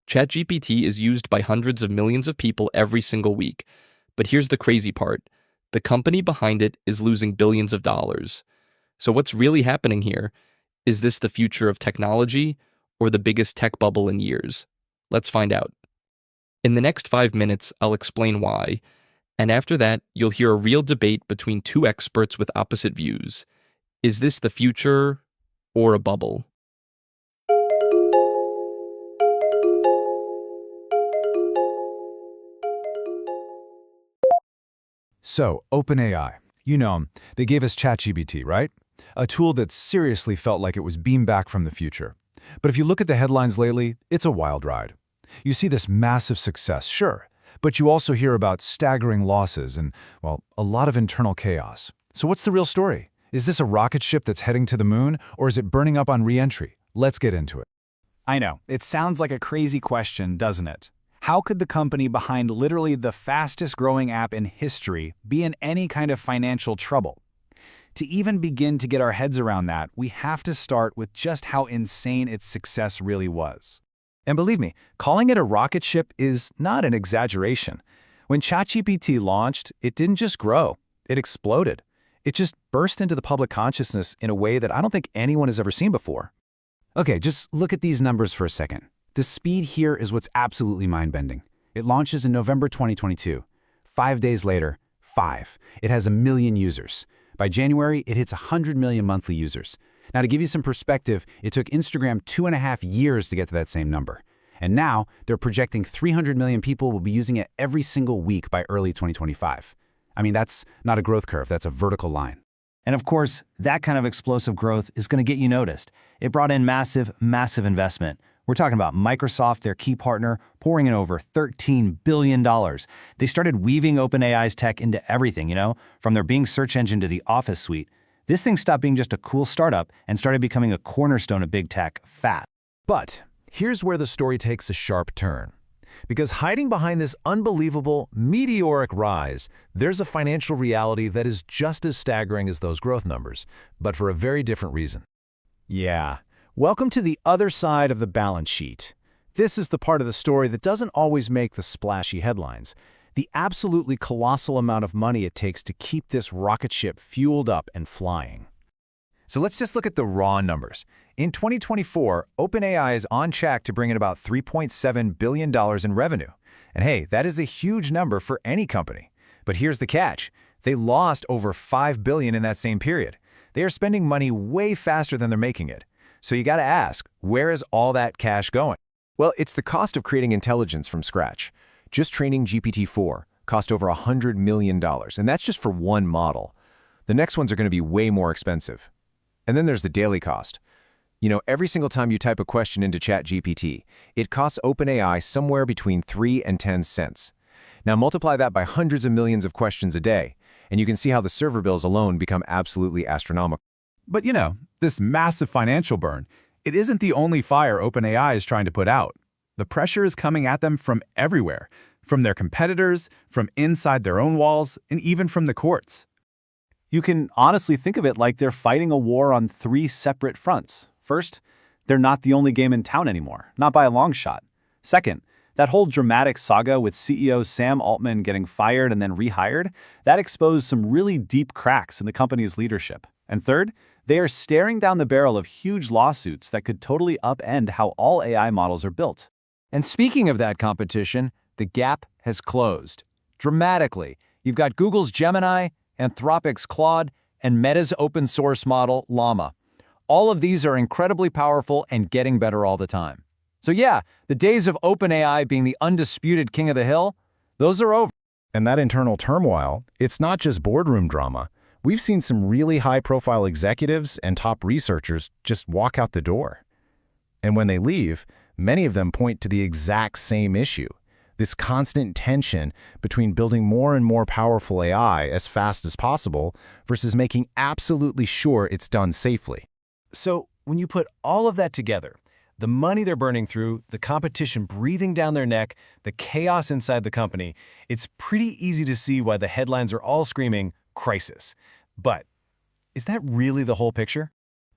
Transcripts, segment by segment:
ChatGPT is used by hundreds of millions of people every single week. But here's the crazy part. The company behind it is losing billions of dollars. So what's really happening here? Is this the future of technology or the biggest tech bubble in years? Let's find out. In the next 5 minutes, I'll explain why. And after that, you'll hear a real debate between two experts with opposite views. Is this the future or a bubble? So, OpenAI. You know 'em. They gave us ChatGPT, right? A tool that seriously felt like it was beamed back from the future. But if you look at the headlines lately, it's a wild ride. You see this massive success, sure, but you also hear about staggering losses and, well, a lot of internal chaos. So what's the real story? Is this a rocket ship that's heading to the moon, or is it burning up on re-entry? Let's get into it. I know, it sounds like a crazy question, doesn't it? How could the company behind literally the fastest-growing app in history be in any kind of financial trouble? To even begin to get our heads around that, we have to start with just how insane its success really was. And believe me, calling it a rocket ship is not an exaggeration. When ChatGPT launched, it didn't just grow, it exploded. It just burst into the public consciousness in a way that I don't think anyone has ever seen before. Okay, just look at these numbers for a second. The speed here is what's absolutely mind-bending. It launches in November 2022. 5 days later, it has 1 million users. By January, it hits 100 million monthly users. Now, to give you some perspective, it took Instagram 2.5 years to get to that same number. And now, they're projecting 300 million people will be using it every single week by early 2025. I mean, that's not a growth curve, that's a vertical line. And of course, that kind of explosive growth is going to get you noticed. It brought in massive investment. We're talking about Microsoft, their key partner, pouring in over $13 billion. They started weaving OpenAI's tech into everything, from their Bing search engine to the Office suite. This thing stopped being just a cool startup and started becoming a cornerstone of big tech fast. But here's where the story takes a sharp turn. Because hiding behind this unbelievable, meteoric rise, there's a financial reality that is just as staggering as those growth numbers, but for a very different reason. Yeah. Welcome to the other side of the balance sheet. This is the part of the story that doesn't always make the splashy headlines. The absolutely colossal amount of money it takes to keep this rocket ship fueled up and flying. So let's just look at the raw numbers. In 2024, OpenAI is on track to bring in about $3.7 billion in revenue. And hey, that is a huge number for any company. But here's the catch. They lost over $5 billion in that same period. They are spending money way faster than they're making it. So you gotta ask, where is all that cash going? Well, it's the cost of creating intelligence from scratch. Just training GPT-4 cost over $100 million, and that's just for one model. The next ones are gonna be way more expensive. And then there's the daily cost. Every single time you type a question into ChatGPT, it costs OpenAI somewhere between 3 and 10 cents. Now multiply that by hundreds of millions of questions a day, and you can see how the server bills alone become absolutely astronomical. But this massive financial burn, it isn't the only fire OpenAI is trying to put out. The pressure is coming at them from everywhere, from their competitors, from inside their own walls, and even from the courts. You can honestly think of it like they're fighting a war on 3 separate fronts. First, they're not the only game in town anymore, not by a long shot. Second, that whole dramatic saga with CEO Sam Altman getting fired and then rehired, that exposed some really deep cracks in the company's leadership. And third, they are staring down the barrel of huge lawsuits that could totally upend how all AI models are built. And speaking of that competition, the gap has closed. Dramatically. You've got Google's Gemini, Anthropic's Claude, and Meta's open source model, Llama. All of these are incredibly powerful and getting better all the time. So yeah, the days of OpenAI being the undisputed king of the hill, those are over. And that internal turmoil, it's not just boardroom drama. We've seen some really high-profile executives and top researchers just walk out the door. And when they leave, many of them point to the exact same issue, this constant tension between building more and more powerful AI as fast as possible versus making absolutely sure it's done safely. So when you put all of that together, the money they're burning through, the competition breathing down their neck, the chaos inside the company, it's pretty easy to see why the headlines are all screaming, crisis. But is that really the whole picture?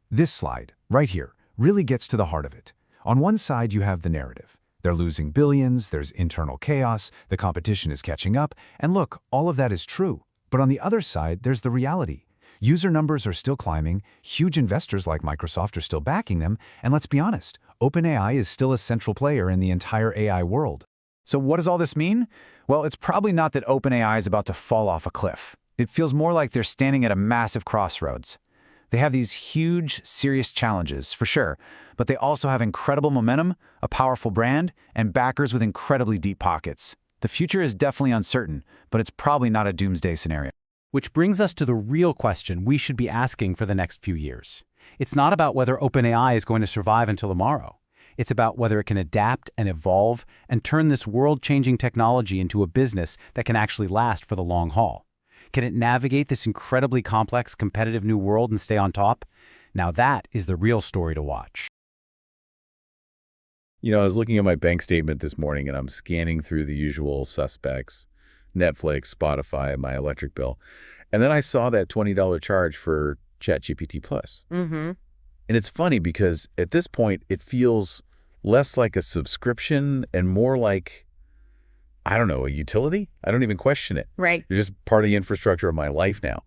This slide, right here, really gets to the heart of it. On one side, you have the narrative. They're losing billions, there's internal chaos, the competition is catching up, and look, all of that is true. But on the other side, there's the reality. User numbers are still climbing, huge investors like Microsoft are still backing them, and let's be honest, OpenAI is still a central player in the entire AI world. So what does all this mean? Well, it's probably not that OpenAI is about to fall off a cliff. It feels more like they're standing at a massive crossroads. They have these huge, serious challenges, for sure, but they also have incredible momentum, a powerful brand, and backers with incredibly deep pockets. The future is definitely uncertain, but it's probably not a doomsday scenario. Which brings us to the real question we should be asking for the next few years. It's not about whether OpenAI is going to survive until tomorrow. It's about whether it can adapt and evolve and turn this world-changing technology into a business that can actually last for the long haul. Can it navigate this incredibly complex, competitive new world and stay on top? Now that is the real story to watch. You know, I was looking at my bank statement this morning and I'm scanning through the usual suspects, Netflix, Spotify, my electric bill. And then I saw that $20 charge for ChatGPT Plus. Mm-hmm. And it's funny because at this point, it feels less like a subscription and more like, I don't know, a utility? I don't even question it. Right. It's just part of the infrastructure of my life now.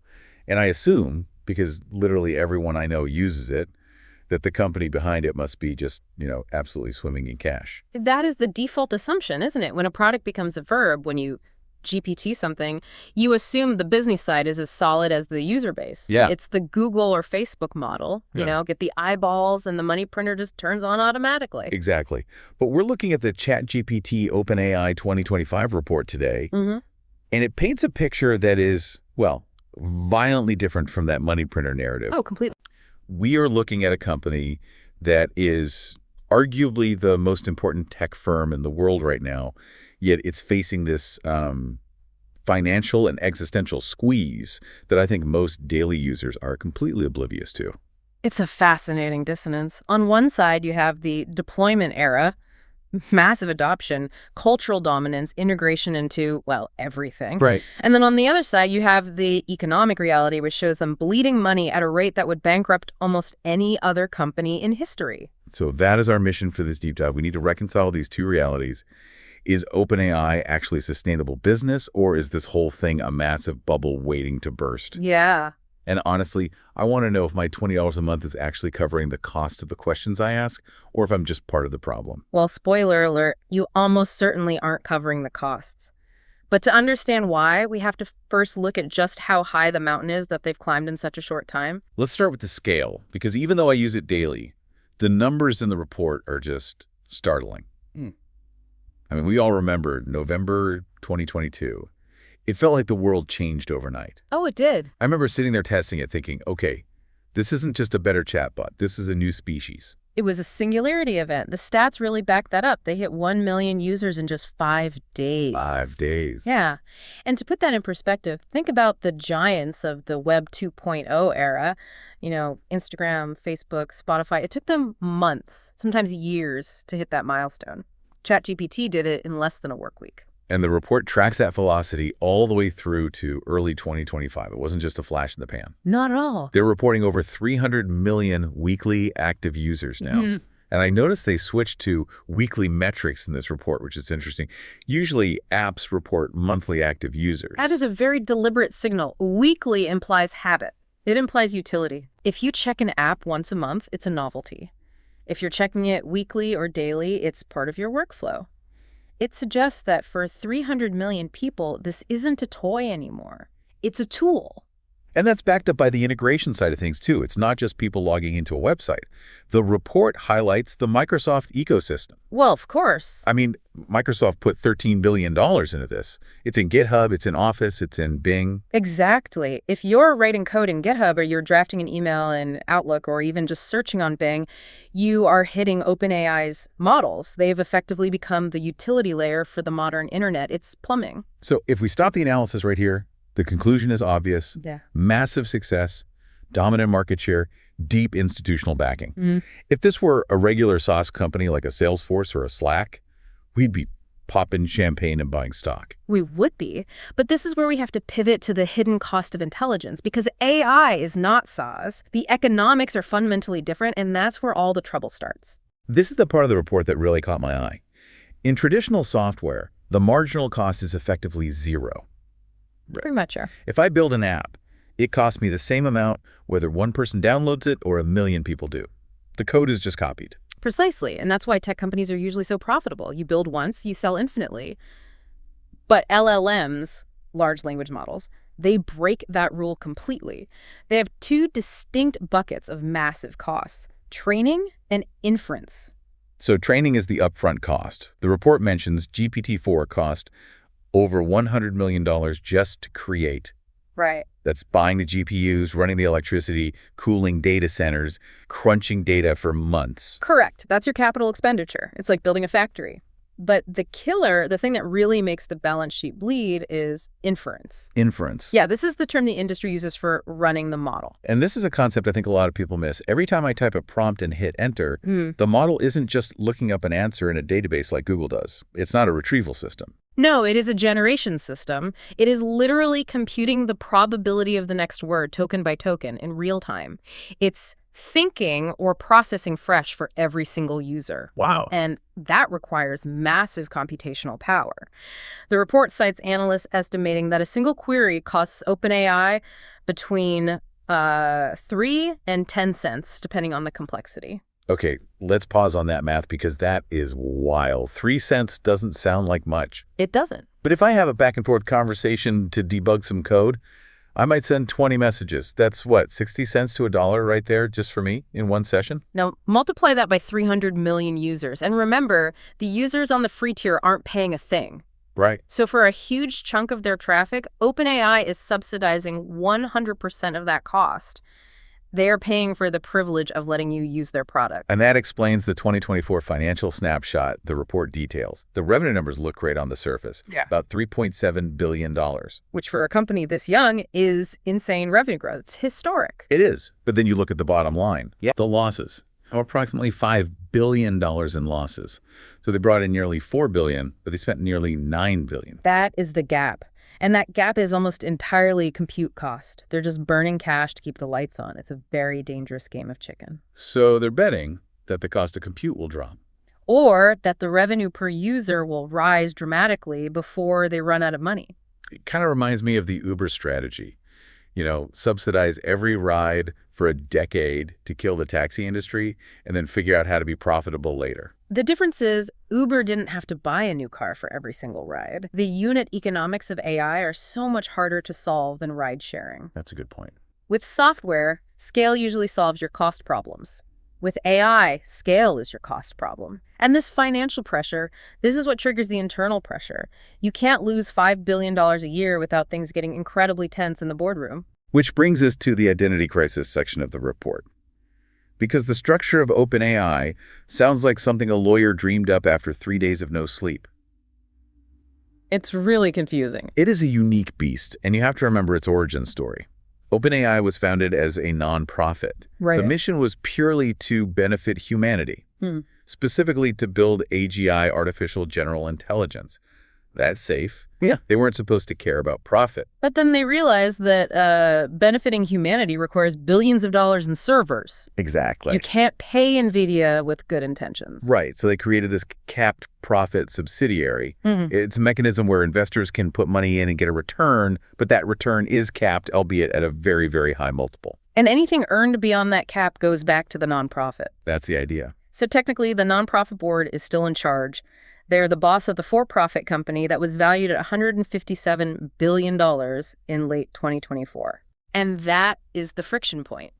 And I assume, because literally everyone I know uses it, that the company behind it must be just, absolutely swimming in cash. That is the default assumption, isn't it? When a product becomes a verb, when you GPT something, you assume the business side is as solid as the user base. Yeah. It's the Google or Facebook model, get the eyeballs and the money printer just turns on automatically. Exactly. But we're looking at the ChatGPT OpenAI 2025 report today, Mm-hmm. and it paints a picture that is, violently different from that money printer narrative. Oh, completely. We are looking at a company that is arguably the most important tech firm in the world right now, yet it's facing this financial and existential squeeze that I think most daily users are completely oblivious to. It's a fascinating dissonance. On one side, you have the deployment era, massive adoption, cultural dominance, integration into, everything. Right. And then on the other side, you have the economic reality, which shows them bleeding money at a rate that would bankrupt almost any other company in history. So that is our mission for this deep dive. We need to reconcile these two realities. Is OpenAI actually a sustainable business, or is this whole thing a massive bubble waiting to burst? Yeah. And honestly, I want to know if my $20 a month is actually covering the cost of the questions I ask, or if I'm just part of the problem. Well, spoiler alert, you almost certainly aren't covering the costs. But to understand why, we have to first look at just how high the mountain is that they've climbed in such a short time. Let's start with the scale, because even though I use it daily, the numbers in the report are just startling. I mean, we all remember November 2022. It felt like the world changed overnight. Oh, it did. I remember sitting there testing it thinking, okay, this isn't just a better chatbot. This is a new species. It was a singularity event. The stats really back that up. They hit 1 million users in just 5 days. 5 days. Yeah. And to put that in perspective, think about the giants of the Web 2.0 era, Instagram, Facebook, Spotify. It took them months, sometimes years, to hit that milestone. ChatGPT did it in less than a work week. And the report tracks that velocity all the way through to early 2025. It wasn't just a flash in the pan. Not at all. They're reporting over 300 million weekly active users now. Mm-hmm. And I noticed they switched to weekly metrics in this report, which is interesting. Usually apps report monthly active users. That is a very deliberate signal. Weekly implies habit. It implies utility. If you check an app once a month, it's a novelty. If you're checking it weekly or daily, it's part of your workflow. It suggests that for 300 million people, this isn't a toy anymore. It's a tool. And that's backed up by the integration side of things, too. It's not just people logging into a website. The report highlights the Microsoft ecosystem. Well, of course. I mean, Microsoft put $13 billion into this. It's in GitHub, it's in Office, it's in Bing. Exactly. If you're writing code in GitHub or you're drafting an email in Outlook or even just searching on Bing, you are hitting OpenAI's models. They've effectively become the utility layer for the modern internet. It's plumbing. So if we stop the analysis right here, the conclusion is obvious. Yeah. Massive success, dominant market share, deep institutional backing. Mm. If this were a regular SaaS company like a Salesforce or a Slack, we'd be popping champagne and buying stock. We would be. But this is where we have to pivot to the hidden cost of intelligence, because AI is not SaaS. The economics are fundamentally different, and that's where all the trouble starts. This is the part of the report that really caught my eye. In traditional software, the marginal cost is effectively zero. Pretty much, sure. If I build an app, it costs me the same amount whether one person downloads it or 1 million people do. The code is just copied. Precisely, and that's why tech companies are usually so profitable. You build once, you sell infinitely. But LLMs, large language models, they break that rule completely. They have two distinct buckets of massive costs: training and inference. So training is the upfront cost. The report mentions GPT-4 cost over $100 million just to create. Right. That's buying the GPUs, running the electricity, cooling data centers, crunching data for months. Correct. That's your capital expenditure. It's like building a factory. But the killer, the thing that really makes the balance sheet bleed, is inference. Inference. Yeah, this is the term the industry uses for running the model. And this is a concept I think a lot of people miss. Every time I type a prompt and hit enter, the model isn't just looking up an answer in a database like Google does. It's not a retrieval system. No, it is a generation system. It is literally computing the probability of the next word token by token in real time. It's thinking or processing fresh for every single user. Wow. And that requires massive computational power. The report cites analysts estimating that a single query costs OpenAI between 3 and 10 cents, depending on the complexity. Okay, let's pause on that math because that is wild. 3 cents doesn't sound like much. It doesn't. But if I have a back and forth conversation to debug some code, I might send 20 messages. That's what, 60 cents to $1 right there just for me in one session? Now, multiply that by 300 million users. And remember, the users on the free tier aren't paying a thing. Right. So for a huge chunk of their traffic, OpenAI is subsidizing 100% of that cost. They are paying for the privilege of letting you use their product. And that explains the 2024 financial snapshot the report details. The revenue numbers look great on the surface. Yeah. About $3.7 billion. Which for a company this young is insane revenue growth. It's historic. It is. But then you look at the bottom line. Yeah. The losses. Approximately $5 billion in losses. So they brought in nearly $4 billion, but they spent nearly $9 billion. That is the gap. And that gap is almost entirely compute cost. They're just burning cash to keep the lights on. It's a very dangerous game of chicken. So they're betting that the cost of compute will drop. Or that the revenue per user will rise dramatically before they run out of money. It kind of reminds me of the Uber strategy. You know, subsidize every ride for a decade to kill the taxi industry and then figure out how to be profitable later. The difference is Uber didn't have to buy a new car for every single ride. The unit economics of AI are so much harder to solve than ride sharing. That's a good point. With software, scale usually solves your cost problems. With AI, scale is your cost problem. And this financial pressure, this is what triggers the internal pressure. You can't lose $5 billion a year without things getting incredibly tense in the boardroom. Which brings us to the identity crisis section of the report. Because the structure of OpenAI sounds like something a lawyer dreamed up after 3 days of no sleep. It's really confusing. It is a unique beast, and you have to remember its origin story. OpenAI was founded as a nonprofit. Right. The mission was purely to benefit humanity, specifically to build AGI, artificial general intelligence. That's safe. Yeah. They weren't supposed to care about profit. But then they realized that benefiting humanity requires billions of dollars in servers. Exactly. You can't pay NVIDIA with good intentions. Right. So they created this capped profit subsidiary. It's a mechanism where investors can put money in and get a return, but that return is capped, albeit at a very, very high multiple. And anything earned beyond that cap goes back to the nonprofit. That's the idea. So technically, the nonprofit board is still in charge. They're the boss of the for-profit company that was valued at $157 billion in late 2024. And that is the friction point.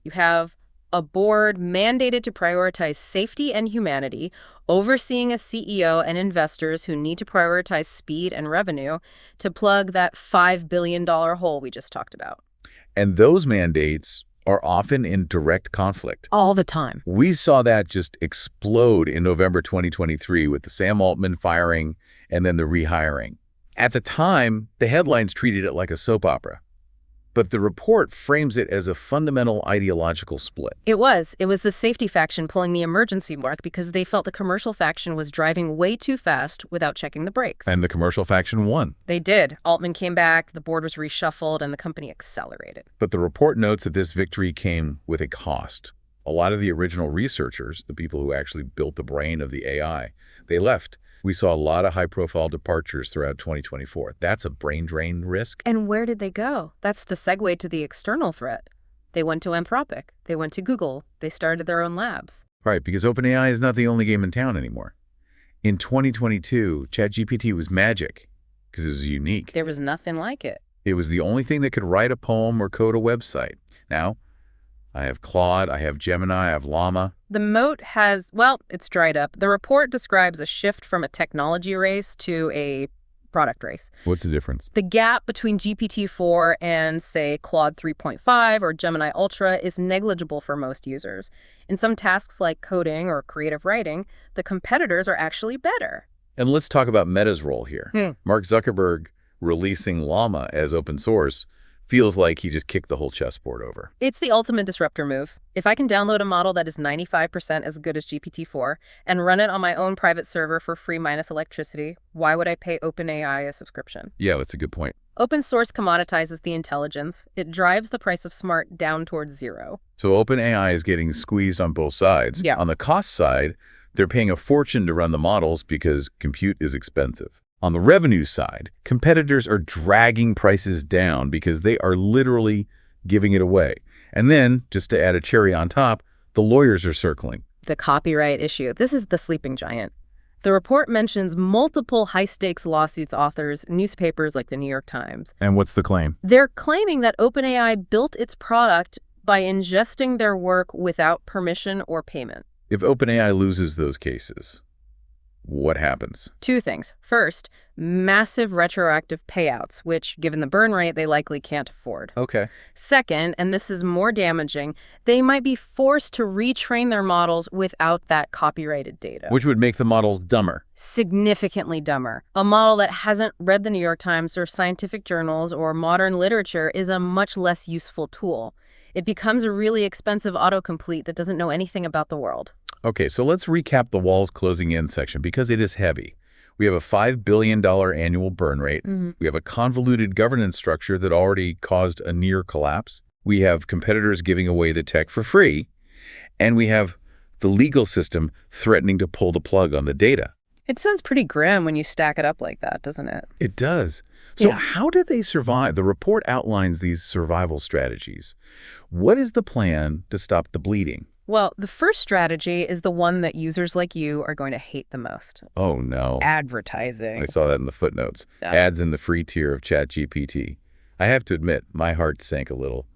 You have a board mandated to prioritize safety and humanity, overseeing a CEO and investors who need to prioritize speed and revenue to plug that $5 billion hole we just talked about. And those mandates are often in direct conflict. All the time. We saw that just explode in November 2023 with the Sam Altman firing and then the rehiring. At the time, the headlines treated it like a soap opera. But the report frames it as a fundamental ideological split. It was the safety faction pulling the emergency mark because they felt the commercial faction was driving way too fast without checking the brakes. And the commercial faction won. They did. Altman came back, the board was reshuffled, and the company accelerated. But the report notes that this victory came with a cost. A lot of the original researchers, the people who actually built the brain of the AI, they left We saw a lot of high-profile departures throughout 2024. That's a brain drain risk. And where did they go? That's the segue to the external threat. They went to Anthropic. They went to Google. They started their own labs. Right, because OpenAI is not the only game in town anymore. In 2022, ChatGPT was magic because it was unique. There was nothing like it. It was the only thing that could write a poem or code a website. Now, I have Claude, I have Gemini, I have Llama. The moat has, well, it's dried up. The report describes a shift from a technology race to a product race. What's the difference? The gap between GPT-4 and, say, Claude 3.5 or Gemini Ultra is negligible for most users. In some tasks like coding or creative writing, the competitors are actually better. And let's talk about Meta's role here. Mark Zuckerberg releasing Llama as open source feels like he just kicked the whole chessboard over. It's the ultimate disruptor move. If I can download a model that is 95% as good as GPT-4 and run it on my own private server for free minus electricity, why would I pay OpenAI a subscription? Yeah, that's a good point. Open source commoditizes the intelligence. It drives the price of smart down towards zero. So OpenAI is getting squeezed on both sides. Yeah. On the cost side, they're paying a fortune to run the models because compute is expensive. On the revenue side, competitors are dragging prices down because they are literally giving it away. And then, just to add a cherry on top, the lawyers are circling. The copyright issue. This is the sleeping giant. The report mentions multiple high-stakes lawsuits authors, newspapers like the New York Times. And what's the claim? They're claiming that OpenAI built its product by ingesting their work without permission or payment. If OpenAI loses those cases, what happens? Two things. First, massive retroactive payouts, which, given the burn rate, they likely can't afford. Okay. Second, and this is more damaging, they might be forced to retrain their models without that copyrighted data. Which would make the models dumber. Significantly dumber. A model that hasn't read the New York Times or scientific journals or modern literature is a much less useful tool. It becomes a really expensive autocomplete that doesn't know anything about the world. Okay, so let's recap the walls closing in section because it is heavy. We have a $5 billion annual burn rate. We have a convoluted governance structure that already caused a near collapse. We have competitors giving away the tech for free. And we have the legal system threatening to pull the plug on the data. It sounds pretty grim when you stack it up like that, doesn't it? It does. So Yeah. how do they survive? The report outlines these survival strategies. What is the plan to stop the bleeding? Well, the first strategy is the one that users like you are going to hate the most. Oh, no. Advertising. I saw that in the footnotes. Yeah. Ads in the free tier of ChatGPT. I have to admit, my heart sank a little.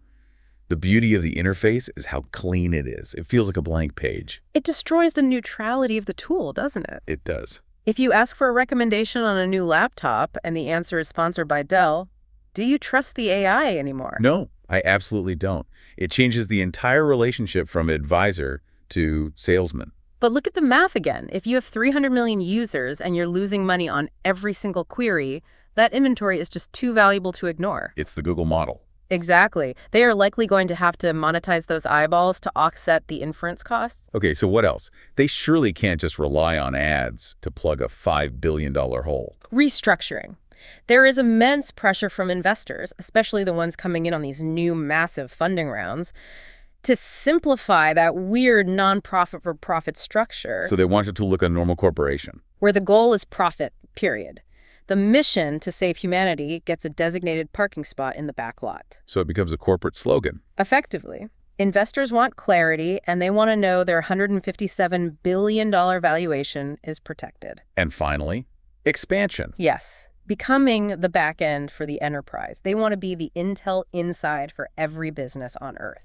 The beauty of the interface is how clean it is. It feels like a blank page. It destroys the neutrality of the tool, doesn't it? It does. If you ask for a recommendation on a new laptop and the answer is sponsored by Dell, do you trust the AI anymore? No, I absolutely don't. It changes the entire relationship from advisor to salesman. But look at the math again. If you have 300 million users and you're losing money on every single query, that inventory is just too valuable to ignore. It's the Google model. Exactly. They are likely going to have to monetize those eyeballs to offset the inference costs. Okay, so what else? They surely can't just rely on ads to plug a $5 billion hole. Restructuring. There is immense pressure from investors, especially the ones coming in on these new massive funding rounds, to simplify that weird non-profit-for-profit structure So they want it to look a normal corporation. where the goal is profit, period. The mission to save humanity gets a designated parking spot in the back lot. So it becomes a corporate slogan. Effectively, investors want clarity, and they want to know their $157 billion valuation is protected. And finally, expansion. Yes, becoming the back end for the enterprise. They want to be the Intel inside for every business on Earth.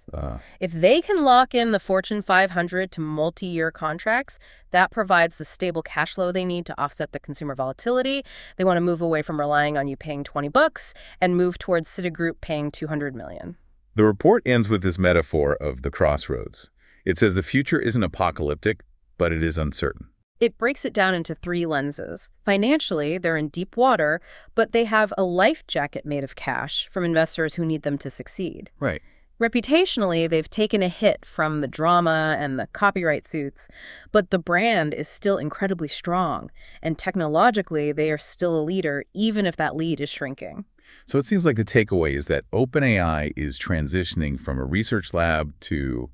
If they can lock in the Fortune 500 to multi-year contracts, that provides the stable cash flow they need to offset the consumer volatility. They want to move away from relying on you paying $20 and move towards Citigroup paying $200 million. The report ends with this metaphor of the crossroads. It says the future isn't apocalyptic, but it is uncertain. It breaks it down into three lenses. Financially, they're in deep water, but they have a life jacket made of cash from investors who need them to succeed. Right. Reputationally, they've taken a hit from the drama and the copyright suits, but the brand is still incredibly strong, and technologically, they are still a leader, even if that lead is shrinking. So it seems like the takeaway is that OpenAI is transitioning from a research lab to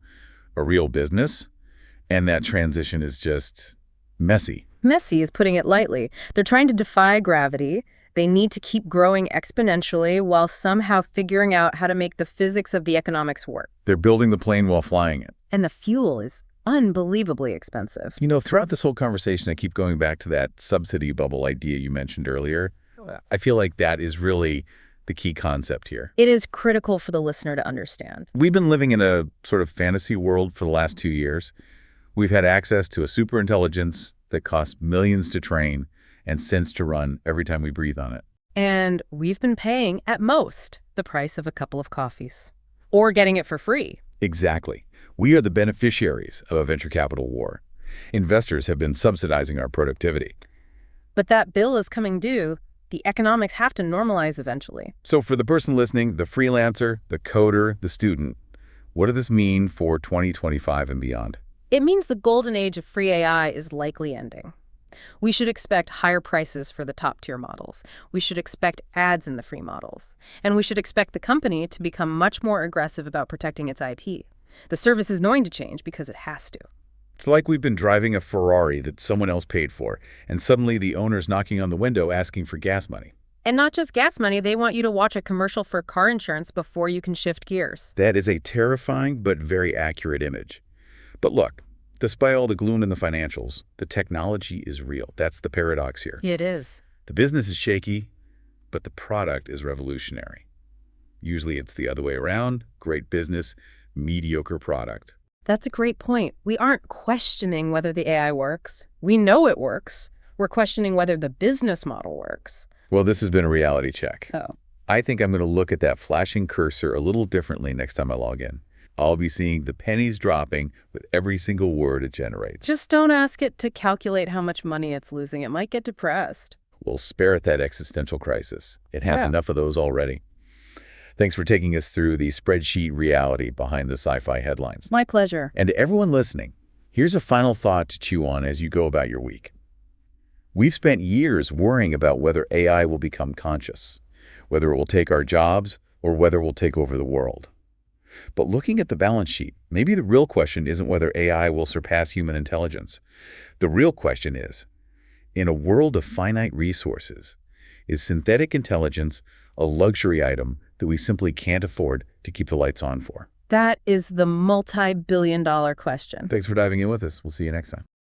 a real business, and that transition is just messy. Messy is putting it lightly. They're trying to defy gravity. They need to keep growing exponentially while somehow figuring out how to make the physics of the economics work. They're building the plane while flying it. And the fuel is unbelievably expensive. You know, throughout this whole conversation, I keep going back to that subsidy bubble idea you mentioned earlier. I feel like that is really the key concept here. It is critical for the listener to understand. We've been living in a sort of fantasy world for the last 2 years. We've had access to a superintelligence that costs millions to train and cents to run every time we breathe on it. And we've been paying, at most, the price of a couple of coffees. Or getting it for free. Exactly. We are the beneficiaries of a venture capital war. Investors have been subsidizing our productivity. But that bill is coming due. The economics have to normalize eventually. So for the person listening, the freelancer, the coder, the student, what does this mean for 2025 and beyond? It means the golden age of free AI is likely ending. We should expect higher prices for the top-tier models. We should expect ads in the free models. And we should expect the company to become much more aggressive about protecting its IP. The service is going to change because it has to. It's like we've been driving a Ferrari that someone else paid for, and suddenly the owner's knocking on the window asking for gas money. And not just gas money, they want you to watch a commercial for car insurance before you can shift gears. That is a terrifying but very accurate image. But look, despite all the gloom in the financials, the technology is real. That's the paradox here. It is. The business is shaky, but the product is revolutionary. Usually it's the other way around: great business, mediocre product. That's a great point. We aren't questioning whether the AI works. We know it works. We're questioning whether the business model works. Well, this has been a reality check. Oh. I think I'm going to look at that flashing cursor a little differently next time I log in. I'll be seeing the pennies dropping with every single word it generates. Just don't ask it to calculate how much money it's losing. It might get depressed. We'll spare it that existential crisis. It has enough of those already. Thanks for taking us through the spreadsheet reality behind the sci-fi headlines. My pleasure. And to everyone listening, here's a final thought to chew on as you go about your week. We've spent years worrying about whether AI will become conscious, whether it will take our jobs, or whether it will take over the world. But looking at the balance sheet, maybe the real question isn't whether AI will surpass human intelligence. The real question is, in a world of finite resources, is synthetic intelligence a luxury item that we simply can't afford to keep the lights on for? That is the multi-billion-dollar question. Thanks for diving in with us. We'll see you next time.